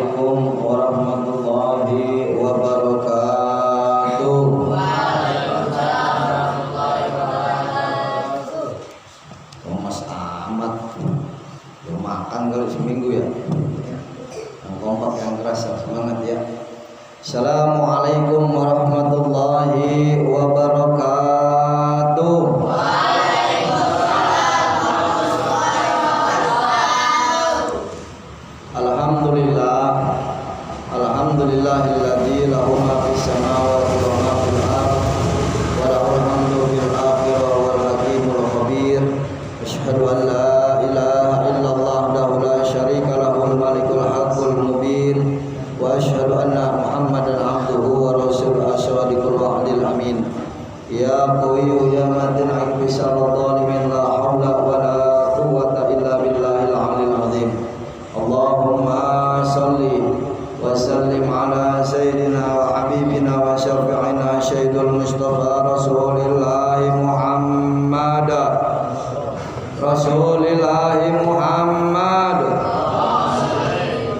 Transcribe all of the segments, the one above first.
Assalamualaikum warahmatullahi wabarakatuh. Waalaikumsalam warahmatullahi wabarakatuh. Mas amat belum makan kali seminggu ya. Yang kompak yang keras semangat ya. Assalamualaikum warahmatullahi wabarakatuh. Alhamdulillahilladzi lahu ma fis samawati wa ma fil ardh wa lahul hamdu fil akhirati wal hakimul khabir. Asyhadu an la ilaha illallah wahdahu la syarika lahul malikul haqqul mubin wa asyhadu anna Muhammadan abduhu wa rasuluhu as-sadiqul wa'dil amin. Ya qawiyyu ya matin aqbisal dhalimin la haula wa la quwwata illa billahil aliyil azim. Allahumma shalli wa sallim ala sayyidina wa habibina wa syafi'ina sayyidul mustafa rasulillahi Muhammad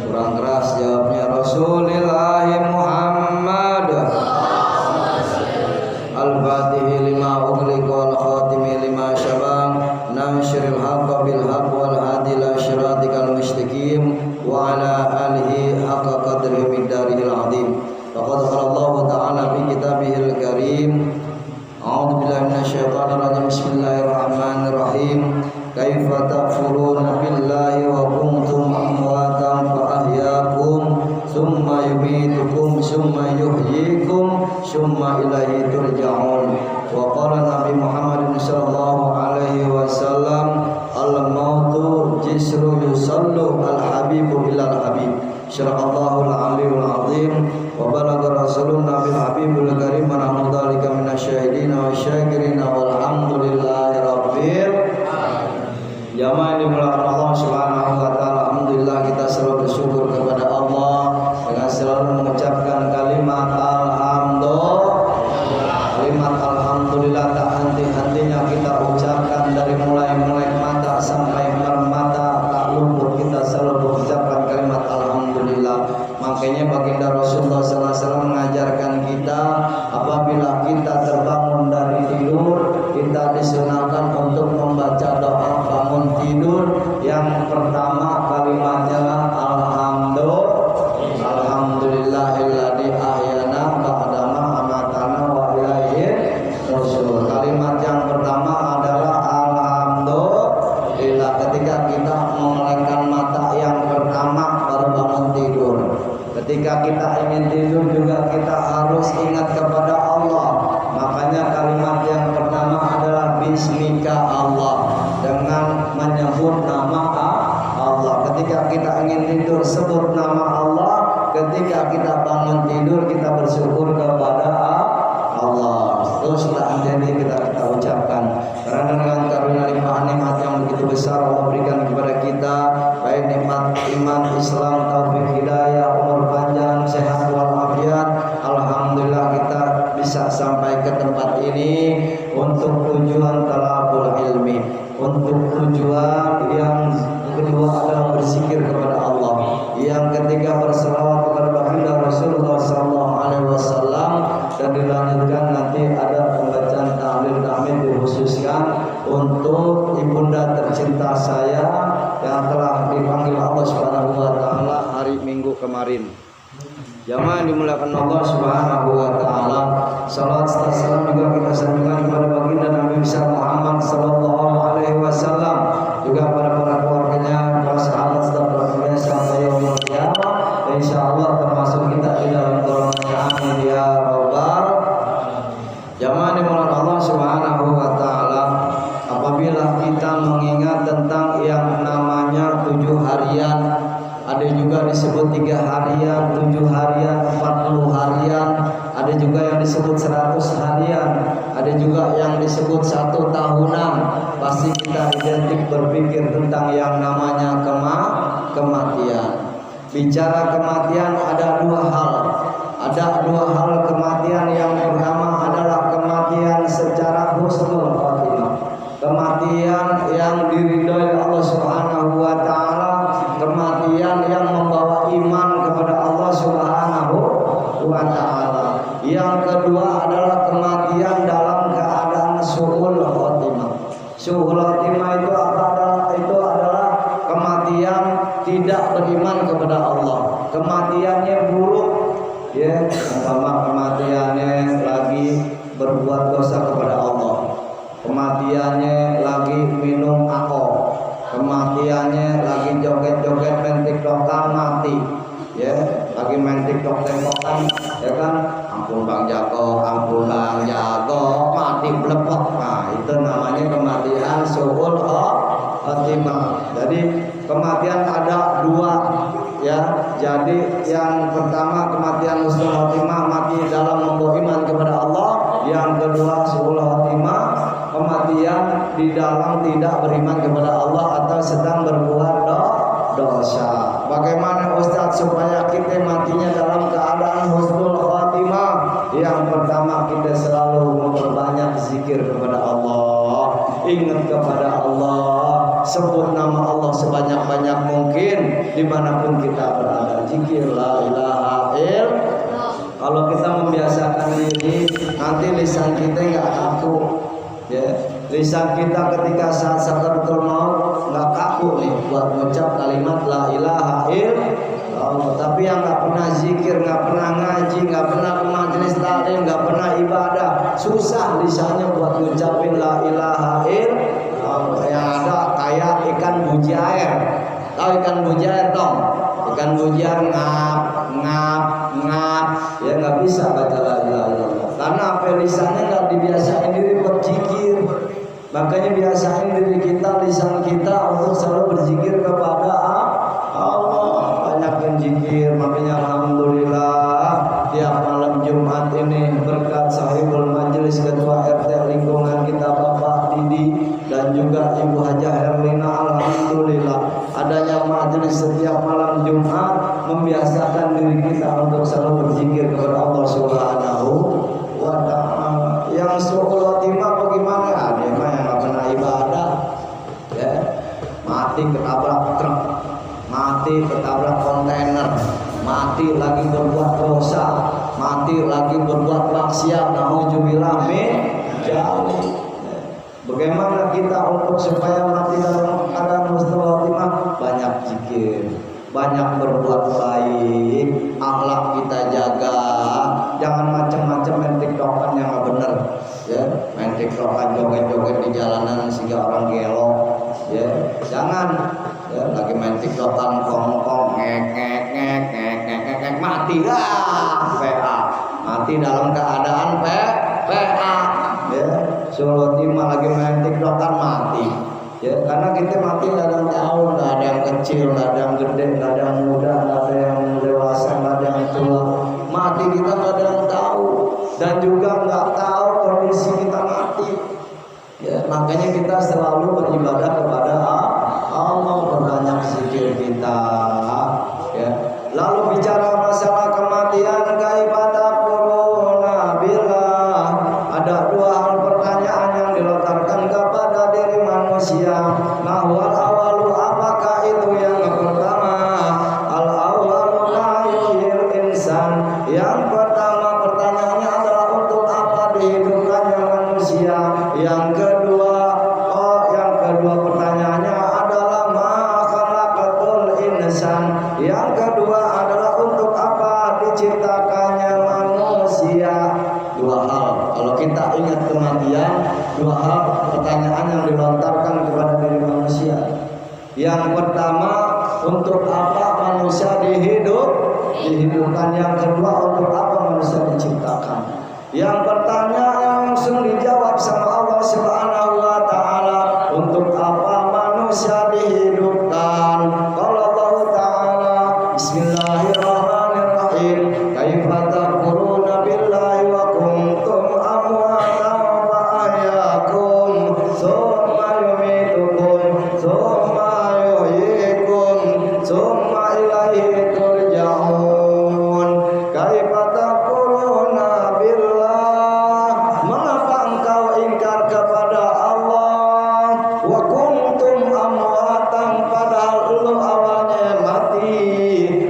kurang keras jawabnya rasulillahi Muhammad al-fatihi lima ughliqa wal khatimi lima syabang nasyril haqqa bil haqq wal hadi ila syiratikal mustaqim wa ala alihi haqqa qadrihi miqdarihil azim. Faqad qala Allah ta'ala fi kitabihil karim. A'udzu billahi minasyaitonir rajim. Bismillahirrahmanirrahim. Kaifa takfuruna billahi wa kuntum amwatan fa ahyaakum tsumma yumitukum tsumma yuhyikum tsumma ilaihi turja'un. Wa qala Nabi Muhammad sallallahu alaihi wasallam al-mautu jisru yusallu al-habibu ilal habib. Syara'allahu al-aliyul azim wa balagha rasulun nabil habibul karim wa nahnu dzalika minasyahidin wa syakirin walhamdulillahi rabbil jamaah dimulakan Allah subhanahu wa ta'ala. Alhamdulillah kita selalu bersyukur kepada Allah dengan selalu mengucapkan kalimat alhamdulillah tak henti-hentinya kita ucapkan dari mulai melek mata sampai mermata tak luput kita selalu mengucapkan kalimat alhamdulillah. Makanya baginda Rasulullah SAW mengajarkan kita apabila kita terbangun dari tidur kita disunahkan untuk membaca doa bangun tidur. Yang pertama kalimatnya alhamdulillahilladzi ahyana ba'dama amatana wa ilaihi nusyur. Kalimat yang pertama adalah alhamdulillah ketika kita memelekkan mata yang pertama baru bangun tidur. Ketika kita ingin tidur juga kita harus ingat kepada Allah. Makanya kalimat yang pertama adalah bismika Allah, dengan menyebut nama Allah. Ketika kita ingin tidur sebut nama Allah. Ketika kita bangun tidur kita bersyukur kepada Allah. Terus selanjutnya kita ucapkan karena dengan karunia limpahan nikmat yang begitu besar Allah berikan kepada kita, baik nikmat iman, Islam, taufik, hidayah, umur panjang, sehat walafiat. Alhamdulillah kita bisa sampai ke tempat ini untuk tujuan talabul ilmi, untuk tujuan yang kedua adalah berzikir kepada Allah, yang ketiga berselawat kepada baginda Rasulullah SAW, dan dilanjutkan nanti ada pembacaan tahlil tahmid dikhususkan untuk ibunda tercinta saya yang telah dipanggil Allah Subhanahu wa taala hari Minggu kemarin. Jamaah dimulakan Allah Subhanahu wa taala. Salat serta salam juga kita sampaikan kepada baginda Nabi besar Muhammad sallallahu alaihi wasallam, juga para keluarganya, para sahabat serta para keluarganya sampai yaumul qiyamah. Insyaallah termasuk kita di dalam golongan amin ya rabbal. Jamaah dimulakan Allah Subhanahu wa taala. Apabila kita mengingat tentang yang namanya 7 harian, ada juga disebut 3 harian, 7 harian, 40 harian, ada juga yang disebut 100 harian, ada juga yang disebut 1 tahunan. Pasti kita identik berpikir tentang yang namanya kematian. Bicara kematian ada 2 hal. Ada 2 hal kematian. Yang pertama adalah kematian secara husnul khatimah, kematian yang diridhoi Allah Subhanahu wa taala, kematian yang membawa iman kepada beriman kepada Allah, kematiannya buruk, ya, umpama kematiannya lagi berbuat dosa kepada Allah, kematiannya lagi minum alkohol, kematiannya lagi joget-joget main tiktokan mati, ya, lagi main tiktok-tiktokan, ya kan, ampun Bang Jago, ampun Bang Jago, mati blepok. Nah, itu namanya kematian suul khotimah. Jadi kematian ada dua, ya. Jadi yang pertama kematian husnul khotimah, mati dalam membawa iman kepada Allah. Yang kedua suul khotimah, kematian di dalam tidak beriman kepada Allah atau sedang berbuat dosa. Bagaimana Ustaz supaya kita matinya dalam keadaan husnul khotimah? Yang pertama kita selalu memperbanyak zikir kepada Allah, ingat kepada Allah, sebut nama Allah sebanyak-banyak mungkin dimanapun kita berada. Zikir la ilaha illallah. Kalau kita membiasakan diri, nanti lisan kita nggak kaku, ya. Lisan kita ketika saat sakaratul maut nggak kaku nih buat mengucap kalimat la ilaha illallah. Tapi yang nggak pernah zikir, nggak pernah ngaji, nggak pernah ke majelis taklim, nggak pernah ibadah, susah lisannya buat ngucapin la ilaha illallah. Yang ada kayak ikan buji air. Tahu ikan buji air dong? Ikan buji air ngap, ya nggak bisa baca la ilaha illallah. Karena apa, lisannya nggak dibiasain diri buat zikir. Makanya biasain diri kita, lisan kita untuk selalu berzikir kepada Allah. Banyak zikir. Makanya alhamdulillah tiap malam Jumat ini berkat sahibul majelis ketua RT lingkungan kita Bapak Didi dan juga Ibu Hajah Herlina, alhamdulillah adanya majelis setiap malam Jumat membiasakan diri kita untuk selalu berzikir kepada Allah Subhanahu wa ta'ala. Yang suul khotimah bagaimana? Ada yang nggak pernah ibadah, ya, mati ketabrak truk, mati ketabrak kontainer, mati lagi berbuat dosa, mati lagi berbuat maksiat, nauzubillah min dzalik. Bagaimana kita untuk supaya mati dalam keadaan husnul khotimah? Banyak zikir, banyak berbuat baik, akhlak kita jaga, jangan macam-macam main tiktokan yang nggak bener, ya, main tiktokan joget-joget di jalanan sehingga orang gelo, ya, jangan, ya, lagi main tiktokan kongkong ngek mati lah, PA, mati dalam keadaan PA, ya, suul khotimah lagi main tiktokan mati. Ya, karena kita mati nggak ada yang tahu, nggak ada yang kecil, nggak ada yang gede, nggak ada yang muda, nggak ada yang dewasa, nggak ada yang tua. Mati kita nggak ada yang tahu, dan juga nggak tahu kondisi kita mati. Ya, makanya kita selalu beribadah kepada Allah, berbanyak zikir kita. Ya. Lalu bicara masalah kematian, kaifa taquluna billah. Ada dua hal pertanyaan yang dilontarkan kepada diri manusia. Mahwal awalu, apakah itu yang pertama? Al awalu ma yuhyil insan. Yang pertama pertanyaannya adalah untuk apa dihidupkannya manusia. Yang kedua pertanyaannya adalah ma khalaqatul insan. Yang kedua adalah untuk apa diciptakannya manusia. Dua hal. Kalau kita ingat kematian, dua hal pertanyaan yang dilontarkan kepada diri manusia. Yang pertama, untuk apa manusia dihidupkan. Yang kedua, untuk apa manusia diciptakan. Yang pertanyaan langsung dijawab sama Allah Subhanahu wa ta'ala, untuk apa manusia dihidupkan. Kalau Allah ta'ala, bismillahirrahmanirrahim, kaifa taquluna billahi wa kuntum amwatan fa ahyakum tsumma yumitukum tsumma yuhyikum tsumma ilaihi turja'un. Kaifa taquluna billah, mengapa engkau ingkar kepada Allah? Wa kuntum amwatan, padahal lu awalnya mati.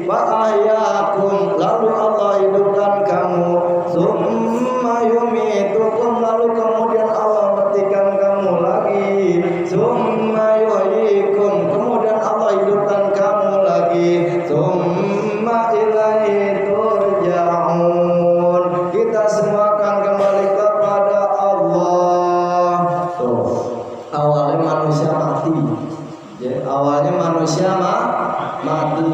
Fa ahyakum, lalu Allah hidupkan kamu. Tsumma yumitukum, lalu kemudian Allah matikan kamu lagi. Tsumma yuhyikum, kemudian Allah hidupkan kamu lagi. tsumma ilaihi turja'un. Kita semua akan kembali kepada Allah. Tuh, awalnya manusia mati. Ya, awalnya manusia mati.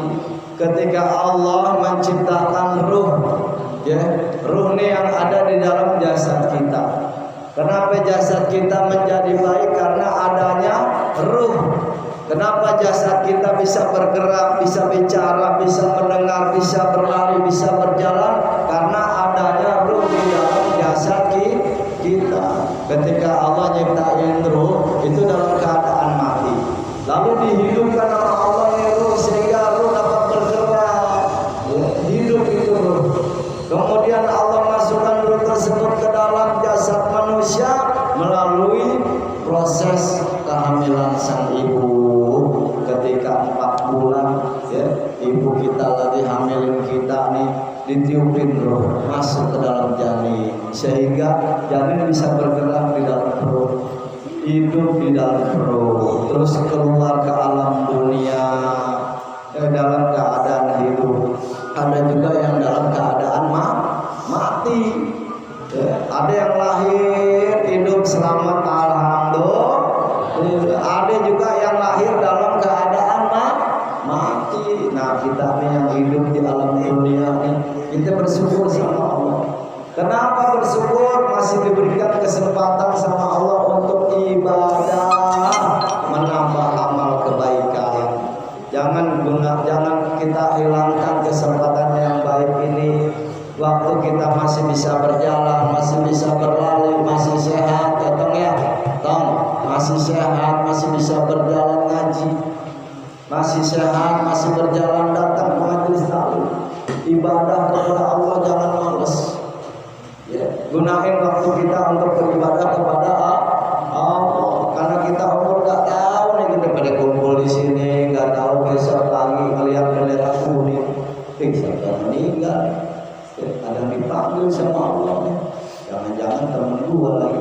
Ketika Allah menciptakan ruh, ya, ruh ini yang ada di dalam jasad kita. Kenapa jasad kita menjadi baik? Karena adanya ruh. Kenapa jasad kita bisa bergerak, bisa bicara, bisa mendengar, bisa berlari, bisa berjalan? Karena adanya ruh di dalam jasad kita. Ketika Allah nyiptain ruh, itu dalam keadaan mati. Lalu dihidupkan oleh Allah ruh sehingga ruh dapat bergerak. Hidup itu ruh. Kemudian Allah masukkan ruh tersebut ke dalam jasad manusia melalui proses kehamilan sang ibu. Ketika 4 bulan, ya, ibu kita lagi hamilin kita nih, ditiupin roh masuk ke dalam janin sehingga janin bisa bergerak di dalam perut, hidup di dalam perut, terus keluar ke alam dunia dalam keadaan hidup. Ada juga yang dalam keadaan mati. Ya, ada yang lahir hidup selamat alhamdulillah. Ada juga yang lahir dalam keadaan mati. Nah, kita nih yang hidup di alam dunia nih, kita bersyukur sama Allah. Kenapa bersyukur? Masih diberikan kesempatan sama Allah untuk ibadah, menambah amal kebaikan. Jangan kita hilangkan kesempatan yang baik ini. Waktu kita masih bisa berjalan, masih bisa berlari, masih sehat, ya Tong ya, Tong, masih sehat, masih bisa berjalan ngaji, masih sehat, masih berjalan datang ke majelis taklim, ibadah kepada Allah, jangan malas. Ya, gunain waktu kita untuk beribadah kepada Allah, karena kita umur nggak tahu nih, kita pada kumpul di sini, nggak tahu besok pagi melihat bendera kuning, siapa meninggal. Ada yang dipanggil sama Allah, jangan-jangan temen gua lagi.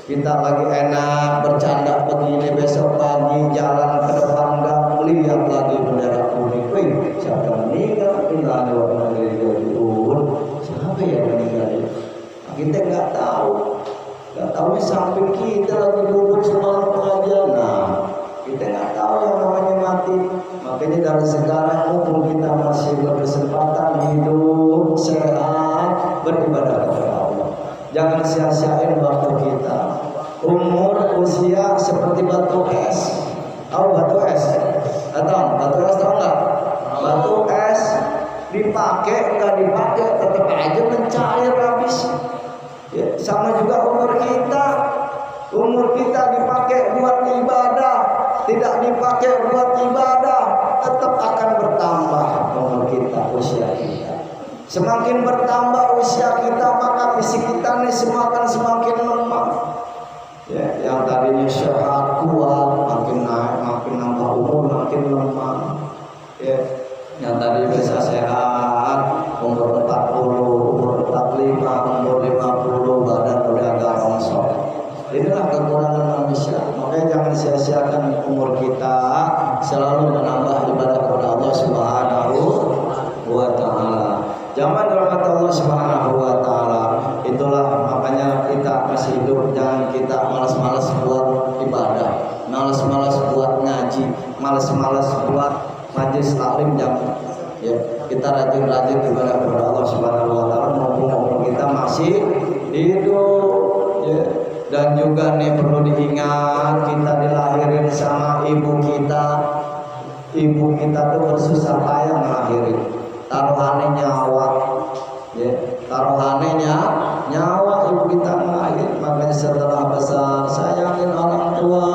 Kita lagi enak bercanda begini, besok pagi jalan ke depan nggak lihat lagi bendera kuning. Siapa meninggal? Siapa yang meninggal? Kita nggak tahu di samping kita lagi duduk semalam pengajian. Nah, kita nggak tahu yang namanya mati. Makanya dari sekarang mumpung kita masih berkesempatan hidup sehat, beribadah kepada Allah. Jangan sia-siain waktu kita. Umur usia seperti batu es. Tahu batu es? Atau batu es tahu nggak? Batu es dipakai nggak dipakai tetap aja mencair habis. Ya, sama juga umur kita. Umur kita dipakai buat ibadah, tidak dipakai buat ibadah, tetap akan bertambah umur kita, usia kita. Semakin bertambah usia kita, maka fisik kita nih semua akan semakin lemah. Ya, yang tadinya sehat kuat, makin naik, makin nambah umur, makin lemah. Ya, yang tadi bisa sehat, umur 40, umur 45, umur 50, badan udah agak rongsok. Inilah kekurangan manusia. Makanya jangan sia-siakan umur kita, selalu menambah ibadah kepada Allah Subhanahu wa taala. Jangan dirahmati Allah Subhanahu wa taala. Itulah makanya kita masih hidup, jangan kita malas-malas buat ibadah, malas-malas buat ngaji, malas-malas buat majelis taklim, jangan. Ya, kita rajin-rajin ibadah kepada Allah Subhanahu wa taala mumpung umur kita masih hidup. Ya. Dan juga nih perlu diingat, kita dilahirin sama ibu kita. Ibu kita tuh bersusah payah ngelahirin. Taruhannya nyawa, ya, taruhannya nyawa ibu kita ngelahirin. Makanya setelah besar sayangin orang tua,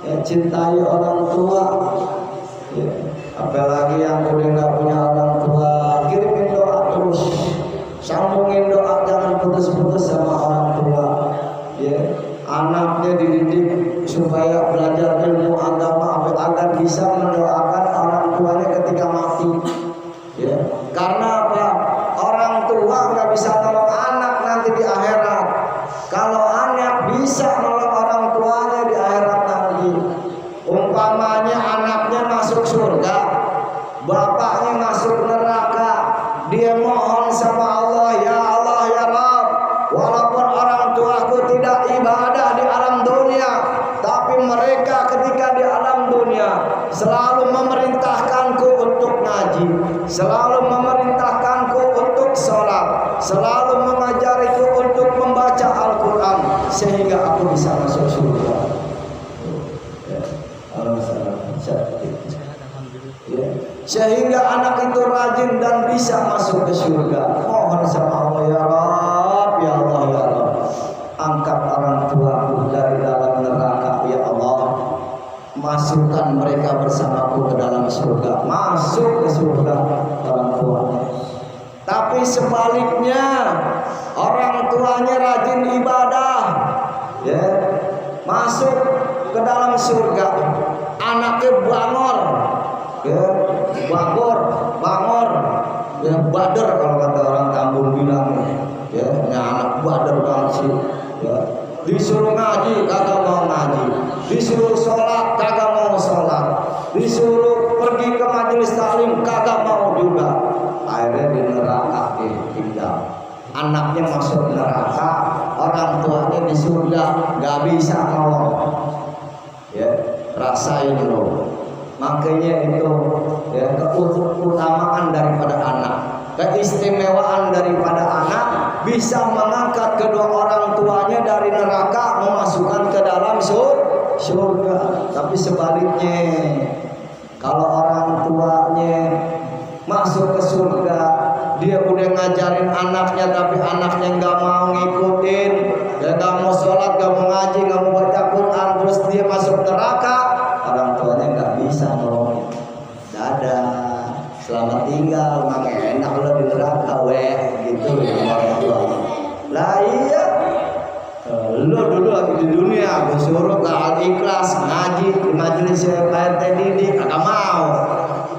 ya, cintai orang tua. Ya. Apalagi yang udah nggak punya orang tua, kirimin doa terus, sambungin doa, jangan putus-putus sama orang tua. Ya, anaknya dididik supaya belajar ilmu agama agar bisa mendoakan orang tuanya ketika mati. Ya, karena apa? Orang tua nggak bisa nolong anak nanti di akhirat. Kalau anak bisa nolong orang tuanya di akhirat nanti, umpamanya anaknya masuk surga, bapaknya masuk neraka, dia mohon sama Allah, ya Rabb, walaupun orang tuaku tidak ibadah di alam dunia, tapi mereka ketika di alam dunia selalu memerintahkanku untuk ngaji, selalu memerintahkanku untuk sholat, selalu mengajariku untuk membaca Al-Quran, sehingga aku bisa masuk surga. Sehingga anak itu rajin dan bisa masuk ke surga. Mohon sama Allah, ya Rabb, ya Allah, ya Rabb, angkat orang tuaku dari dalam neraka, ya Allah, masukkan mereka bersamaku ke dalam surga. Masuk ke surga orang tuanya. Tapi sebaliknya, orang tuanya rajin ibadah, ya, masuk ke dalam surga. Anaknya bangor, ya, bangor, ya, bader kalau kata orang kampung bilang, ya, anak bader banget sih, ya. Disuruh ngaji kagak mau ngaji, disuruh sholat kagak mau sholat, disuruh pergi ke majelis taklim kagak mau juga. Akhirnya di neraka tinggal. Anaknya masuk neraka, orang tuanya di surga, nggak bisa nolong. Ya, rasain loh. Makanya itu, ya, keutamaan daripada anak, keistimewaan daripada anak bisa mengangkat kedua orang tuanya dari neraka memasukkan ke dalam surga. Tapi sebaliknya, kalau orang tuanya masuk ke surga, dia udah ngajarin anaknya tapi anaknya nggak mau ngikutin, dia nggak mau sholat, nggak mau ngaji, nggak mau baca Quran, terus dia masuk neraka, orang tuanya nggak bisa nolongin. Dadah, selamat tinggal, emang enak lo di neraka, weh, gitu orang tua. Lah iya, lo dulu lagi di dunia, gue suruh ke Al-Ikhlas ngaji di majelis RT Didi, kagak mau.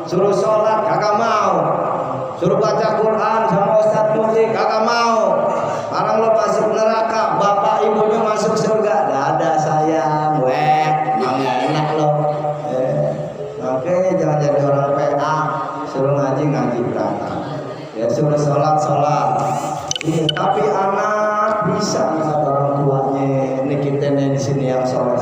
Suruh sholat kagak mau, suruh baca Quran sama Ustadz Muti kagak mau. Sekarang lo masuk neraka, bapak ibunya masuk surga. Dadah sayang, weh, emang enak lo. Makanya jangan jadi orang PA, suruh ngaji berangkat, ya, suruh sholat. Tapi anak bisa kata orang tuanya, ini kita nih di sini yang soleh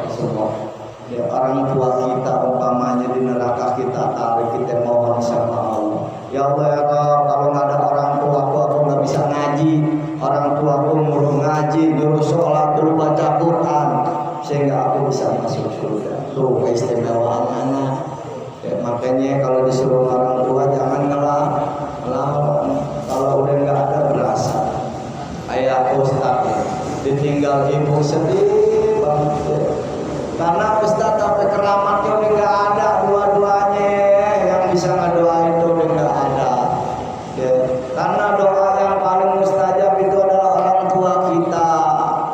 semua. Ya, orang tua kita umpamanya di neraka kita tarik, kita mohon sama Allah, ya Allah, ya Rabb, kalau nggak ada orang tuaku aku nggak bisa ngaji, orang tuaku nyuruh ngaji, nyuruh sholat, nyuruh baca Quran, sehingga aku bisa masuk surga. Tuh keistimewaan anak. Ya, makanya kalau disuruh orang tua jangan ngelawan. Kalau udah nggak ada berasa. Kayak Ustadz ditinggal ibu sedih banget. Ya. Karena Ustadz sampai keramatnya udah nggak ada, dua-duanya yang bisa ngedoain itu udah nggak ada. Ya. Karena doa yang paling mustajab itu adalah orang tua kita,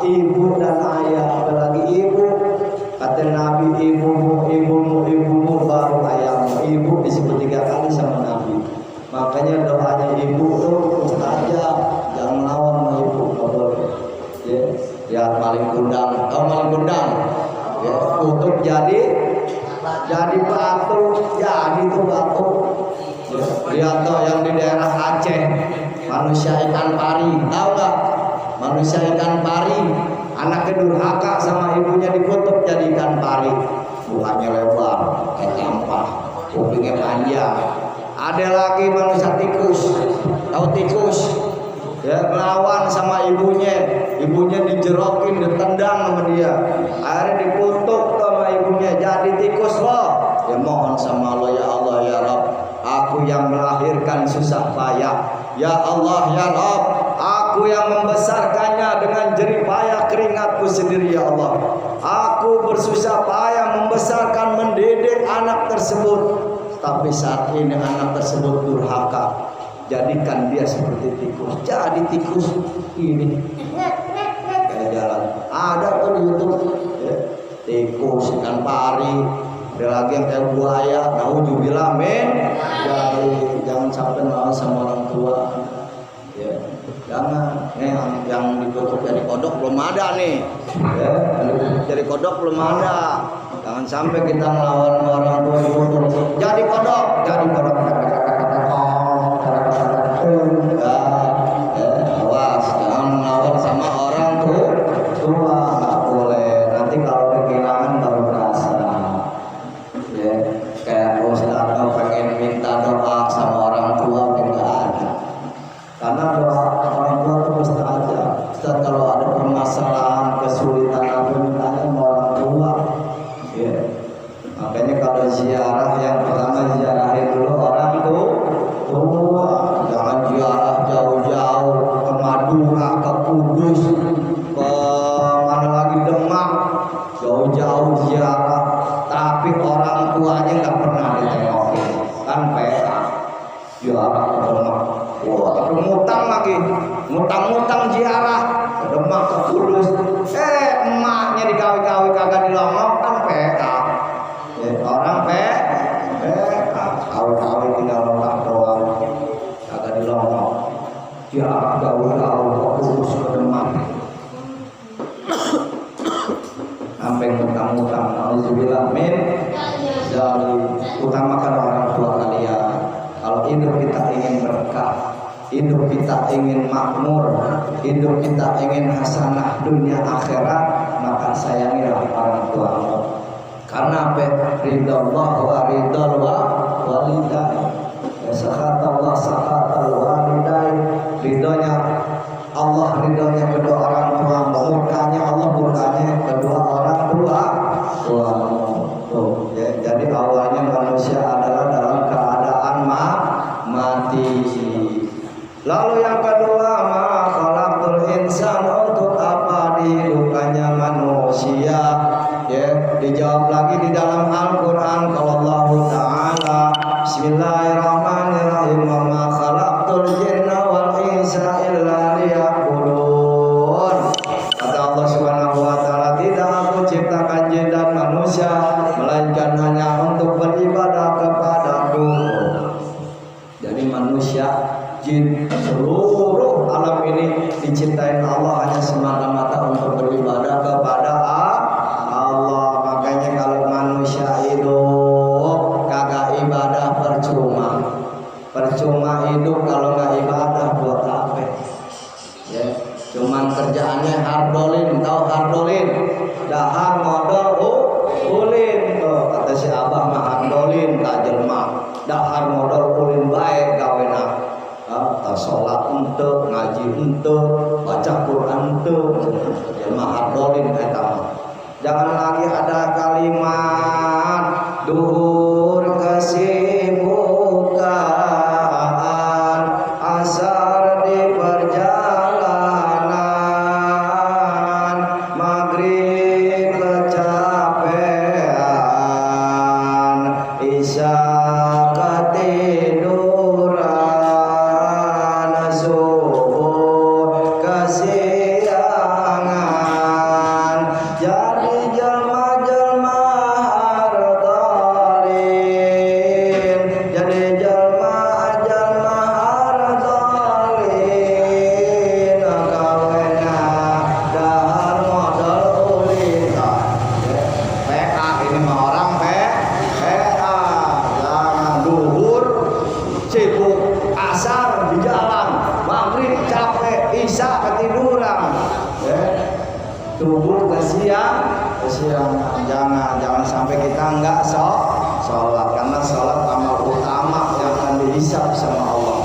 ibu dan ayah. Apalagi ibu, kata Nabi, ibumu baru ayahmu. Ibu disebut 3 kali sama Nabi. Makanya doanya ibu tuh mustajab, jangan lawan sama ibu, nggak boleh. Ya, lihat maling kundang, tahu maling kundang? Ya, tutup jadi batu, jadi itu batu. Ya, lihat tuh yang di daerah Aceh, manusia ikan pari, tahu nggak? Manusia ikan pari, anaknya durhaka sama ibunya dikutuk jadi ikan pari, bukannya lebar, kayak sampah, kupingnya panjang. Ada lagi manusia tikus, tahu tikus? Ya, melawan sama ibunya dijerokin, ditendang sama dia, akhirnya dikutuk sama ibunya jadi tikus loh. Ya mohon sama Allah, ya Allah, ya Rabb, aku yang melahirkan susah payah, ya Allah, ya Rabb, aku yang membesarkannya dengan jerih payah keringatku sendiri, ya Allah, aku bersusah payah membesarkan, mendidik anak tersebut, tapi saat ini anak tersebut durhaka, jadikan dia seperti tikus. Jadi tikus ini kayak jalan. Ada tuh di YouTube, ya, tikus, ikan pari, ada lagi yang kayak buaya. Nauzubillah men. Jadi jangan sampai malu sama orang tua. Ya, jangan. Yang ditutup jadi kodok belum ada nih. Ya, yang ditutup jadi kodok belum ada. Jangan sampai kita melawan orang tua itu. Jadi kodok, jadi orang awas jangan nawar sama orang tua nggak boleh, nanti kalau kehilangan baru berasa ya. Kayak Ustaz kalau pengen minta doa sama orang tua enggak ada, karena doa orang tua itu mesti aja. Ustaz kalau ada permasalahan kesulitan apa mintanya sama orang tua ya. Makanya kalau ziarah yang pertama ziarahin dulu orang tua, jangan ziarah jauh-jauh ke Madura, ke Kudus, ke mana lagi Demak, jauh-jauh ziarah, tapi orang tuanya nggak pernah ditengokin, kan PA ziarah ke Demak, wah tapi ngutang lagi, ngutang ziarah ke Demak, ke Kudus, emaknya dikawi-kawi kagak dilongok, kan PA. Orang kawi-kawi tinggal longok doang, kagak dilongok, ziarah jauh-jauh ke Kudus, ke Demak, sampai ngutang-ngutang. Alhamdulillah min dari utamakan orang tua kalian. Kalau hidup kita ingin berkah, hidup kita ingin makmur, hidup kita ingin hasanah dunia akhirat, maka sayangilah orang tua. Karena apa? Ridha Allah wa ridha walidain. Sakhat Allah sakhatal walidain. Ridhonya Allah, ridhonya kedua orang tua, murkanya Allah, murkanya kedua orang tua. Tuh, ya, jadi awalnya manusia adalah dalam keadaan mati. Lalu yang kedua, ma khalaqtul insana, untuk apa dihidupkannya manusia? Ya, dijawab lagi di dalam Al-Qur'an kalau Allah Ta'ala Bismillahirrahmanirrahim, wa ma khalaqtul jinna wal insa illa liya'budun. Kata Allah Subhanahu wa Ta'ala, tidak aku ciptakan jin dan manusia melainkan hanya untuk beribadah kepadaku. Jadi manusia, jin, seluruh alam ini diciptain Allah hanya semata-mata untuk beribadah kepada Allah. Makanya kalau manusia hidup kagak ibadah percuma hidup kalau nggak ibadah buat apa ya. Cuman kerjaannya hardolin, tahu hardolin, dahar modal ulin. Kata si abah mah hardolin tak jelma, dahar modal ulin baik gawena. Sholat untuk, ngaji untuk, baca Quran untuk, jelma hardolin eta. Jangan lagi ada kalimat duhur kesibukan, asar di perjalanan, maghrib kecapean, isya ketiduran, subuh kesiangan. Jadi jelma-jelma hardolin, jadi jelma-jelma hardolin, kawena dahar modal ulin. PA ini mah orang PA, jangan duhur sibuk, asar di jalan, maghrib capek, isya ketiduran, tubuh kesiangan. Jangan sampai kita enggak sholat, karena sholat amal utama yang akan dihisab sama Allah.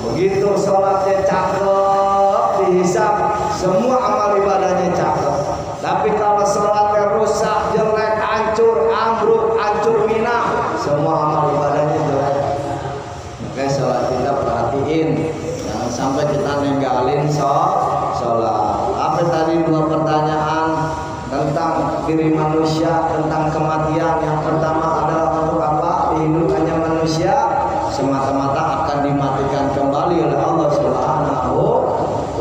Begitu sholatnya cakep, dihisab, semua amal ibadahnya cakep. Tapi kalau sholatnya rusak, jelek, hancur, ambruk, hancur minah, semua amal ibadahnya jelek. Oke, sholat kita perhatiin, jangan sampai kita ninggalin sholat. Apa tadi dua pertanyaan tentang diri manusia, tentang kematian. Yang pertama adalah untuk apa dihidupkannya manusia, semata-mata akan dimatikan kembali oleh Allah Subhanahu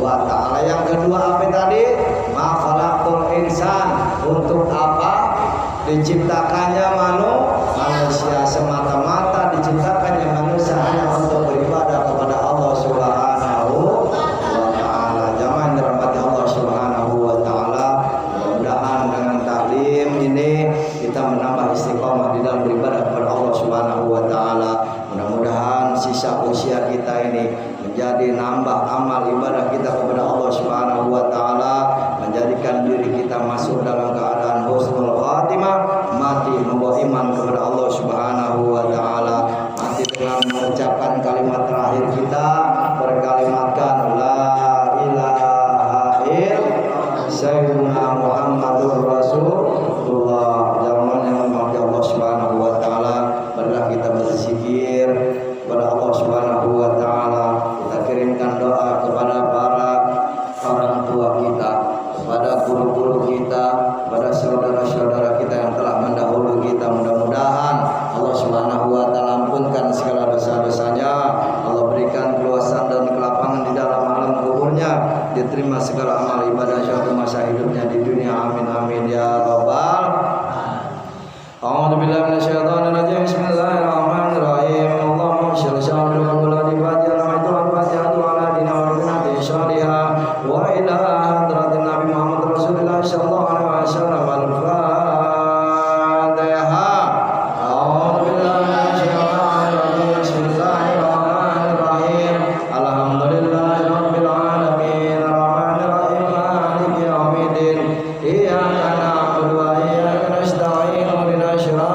wa Ta'ala. Yang kedua apa tadi? Ma khalaqtul insan, untuk apa diciptakannya manusia, semata-mata diciptakannya manusia hanya untuk beribadah kepada Allah Subhanahu wa Ta'ala. Jangan dirahmati Allah Subhanahu wa Ta'ala. Mudah-mudahan dengan taklim ini kita menambah istiqomah di dalam beribadah kepada Allah Subhanahu wa Ta'ala. Mudah-mudahan sisa usia kita ini menjadi nambah amal ibadah kita kepada Allah Subhanahu wa taala, menjadikan diri kita masuk dalam keadaan husnul khatimah, mati membawa iman kepada Allah Subhanahu wa taala, mati dengan mengucapkan kalimat terakhir kita, berkalimatkan la ilaha illallah sayyidina Muhammadur Rasulullah. Jangan yang memuji Allah Subhanahu wa taala, marilah kita berzikir kepada Allah Subhanahu wa taala. Kita kirimkan doa kepada para orang tua kita, kepada guru-guru kita, kepada saudara-saudara kita yang telah mendahului kita. Mudah-mudahan Allah Subhanahu wa taala ampunkan segala dosa-dosanya. Allah berikan keluasan dan kelapangan di dalam alam kuburnya, diterima segala amal ibadah syahdu masa hidupnya di dunia. Amin amin ya rabbal. A'udzu billahi minasyaitonir rajim. Bismillahirrahmanirrahim. Allahumma shalli ala Muhammad wa ala ali Muhammad wa ala dina wa ala syariha wa ila hadratil